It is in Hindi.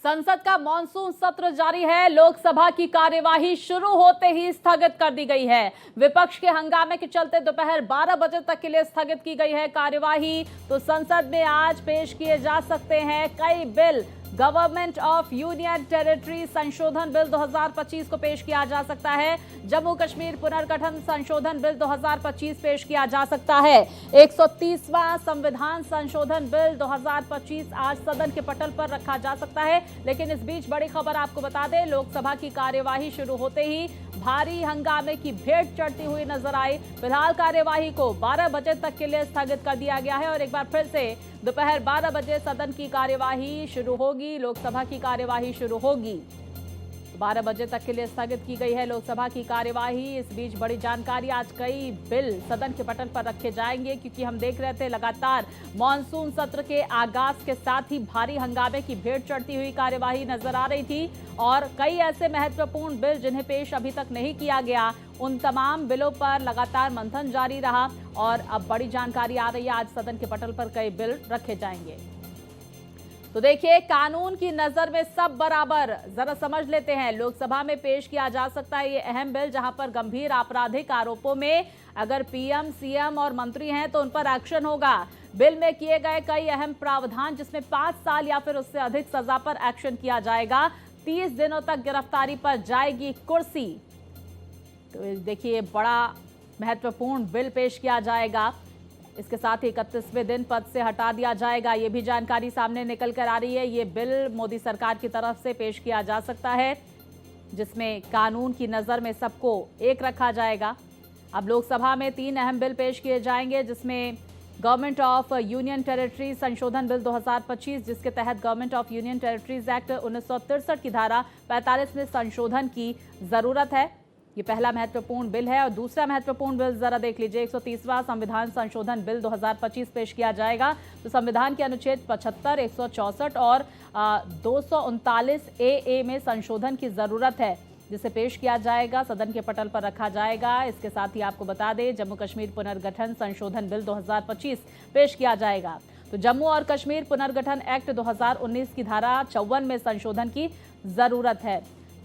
संसद का मॉनसून सत्र जारी है। लोकसभा की कार्यवाही शुरू होते ही स्थगित कर दी गई है। विपक्ष के हंगामे के चलते दोपहर 12 बजे तक के लिए स्थगित की गई है कार्यवाही। तो संसद में आज पेश किए जा सकते हैं कई bill. Government of union territory संशोधन बिल 2025 को पेश किया जा सकता है। जम्मू कश्मीर पुनर्गठन संशोधन बिल 2025 पेश किया जा सकता है। 130वां संविधान संशोधन बिल 2025 आज सदन के पटल पर रखा जा सकता है। लेकिन इस बीच बड़ी खबर आपको बता दें, लोकसभा की कार्यवाही शुरू होते ही भारी हंगामे की भेड़ चढ़ती हुई नजर आई। फिलहाल कार्यवाही को 12 बजे तक के लिए स्थगित कर दिया गया है और एक बार फिर से दोपहर 12 बजे सदन की कार्यवाही शुरू होगी, लोकसभा की कार्यवाही शुरू होगी। 12 बजे तक के लिए स्थगित की गई है लोकसभा की कार्यवाही। इस बीच बड़ी जानकारी, आज कई बिल सदन के पटल पर रखे जाएंगे क्योंकि हम देख रहे थे लगातार मॉनसून सत्र के आगाज के साथ ही भारी हंगामे की भेड़ चढ़ती हुई कार्यवाही नजर आ रही थी और कई ऐसे महत्वपूर्ण बिल जिन्हें पेश अभी तक नहीं किया गया, उन तमाम बिलों पर लगातार मंथन जारी रहा और अब बड़ी जानकारी आ रही है, आज सदन के पटल पर कई बिल रखे जाएंगे। तो देखिए, कानून की नजर में सब बराबर, जरा समझ लेते हैं। लोकसभा में पेश किया जा सकता है ये अहम बिल, जहां पर गंभीर आपराधिक आरोपों में अगर पीएम, सीएम और मंत्री हैं तो उन पर एक्शन होगा। बिल में किए गए कई अहम प्रावधान, जिसमें 5 साल या फिर उससे अधिक सजा पर एक्शन किया जाएगा। 30 दिनों तक गिरफ्तारी पर जाएगी कुर्सी। तो देखिए, बड़ा महत्वपूर्ण बिल पेश किया जाएगा। इसके साथ ही 31वें दिन पद से हटा दिया जाएगा, ये भी जानकारी सामने निकल कर आ रही है। ये बिल मोदी सरकार की तरफ से पेश किया जा सकता है, जिसमें कानून की नज़र में सबको एक रखा जाएगा। अब लोकसभा में 3 अहम बिल पेश किए जाएंगे, जिसमें गवर्नमेंट ऑफ यूनियन टेरिटरी संशोधन बिल 2025, जिसके तहत government of union territories act 1963 की धारा 45 में संशोधन की जरूरत है। ये पहला महत्वपूर्ण बिल है। और दूसरा महत्वपूर्ण बिल जरा देख लीजिए, 130वां संविधान संशोधन बिल 2025 पेश किया जाएगा। तो संविधान के अनुच्छेद 75, 164 और 239 ए में संशोधन की जरूरत है, जिसे पेश किया जाएगा, सदन के पटल पर रखा जाएगा। इसके साथ ही आपको बता दें, जम्मू कश्मीर पुनर्गठन संशोधन बिल 2025 पेश किया जाएगा। तो जम्मू और कश्मीर पुनर्गठन एक्ट 2019 की धारा 54 में संशोधन की जरूरत है।